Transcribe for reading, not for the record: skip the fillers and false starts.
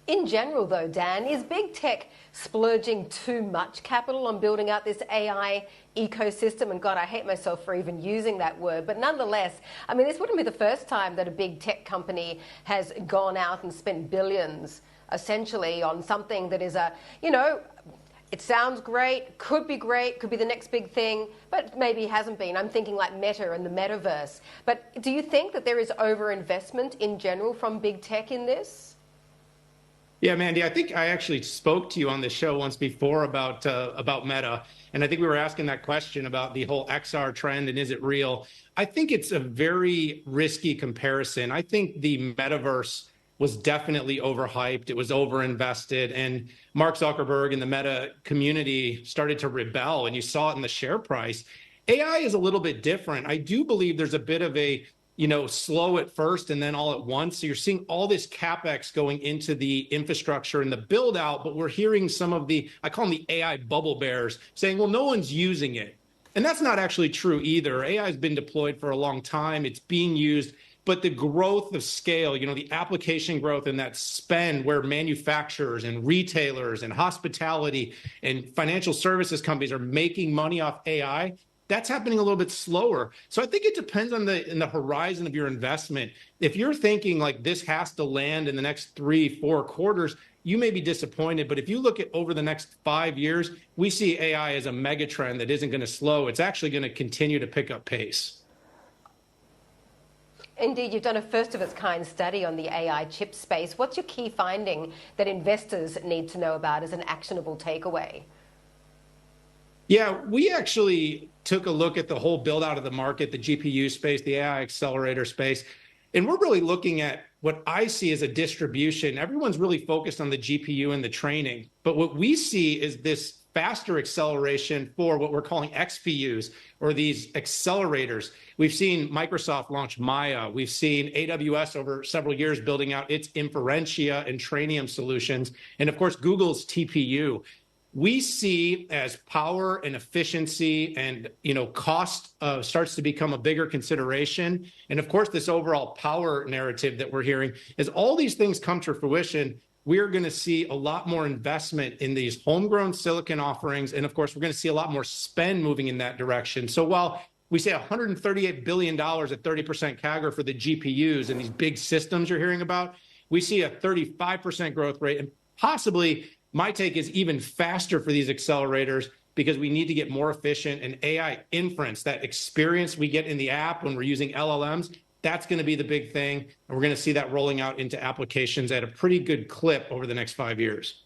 In general, though, Dan, is big tech splurging too much capital on building out this AI ecosystem? And God, I hate myself for even using that word. But nonetheless, I mean, this wouldn't be the first time that a big tech company has gone out and spent billions essentially on something that is it sounds great, could be the next big thing, but maybe hasn't been. I'm thinking like Meta and the metaverse. But do you think that there is overinvestment in general from big tech in this? Yeah, Mandy, I think I actually spoke to you on the show once before about Meta, and I think we were asking that question about the whole XR trend and is it real? I think it's a very risky comparison. I think the metaverse was definitely overhyped. It was overinvested, and Mark Zuckerberg and the Meta community started to rebel, and you saw it in the share price. AI is a little bit different. I do believe there's a bit of a slow at first and then all at once. So you're seeing all this CapEx going into the infrastructure and the build out, but we're hearing some of I call them the AI bubble bears saying, well, no one's using it. And that's not actually true either. AI has been deployed for a long time. It's being used, but the growth of scale, the application growth and that spend where manufacturers and retailers and hospitality and financial services companies are making money off AI, that's happening a little bit slower. So I think it depends on the horizon of your investment. If you're thinking like this has to land in the next 3-4 quarters, you may be disappointed. But if you look at over the next 5 years, we see AI as a mega trend that isn't going to slow. It's actually going to continue to pick up pace. Indeed, you've done a first of its kind study on the AI chip space. What's your key finding that investors need to know about as an actionable takeaway? Yeah, we actually took a look at the whole build out of the market, the GPU space, the AI accelerator space, and we're really looking at what I see as a distribution. Everyone's really focused on the GPU and the training, but what we see is this faster acceleration for what we're calling XPUs, or these accelerators. We've seen Microsoft launch Maya. We've seen AWS over several years building out its Inferentia and Trainium solutions, and of course, Google's TPU. We see as power and efficiency and cost starts to become a bigger consideration. And of course, this overall power narrative that we're hearing, as all these things come to fruition, we're going to see a lot more investment in these homegrown silicon offerings. And of course, we're going to see a lot more spend moving in that direction. So while we say $138 billion at 30% CAGR for the GPUs and these big systems you're hearing about, we see a 35% growth rate, and possibly my take is even faster for these accelerators because we need to get more efficient, and AI inference, that experience we get in the app when we're using LLMs, that's going to be the big thing. And we're going to see that rolling out into applications at a pretty good clip over the next 5 years.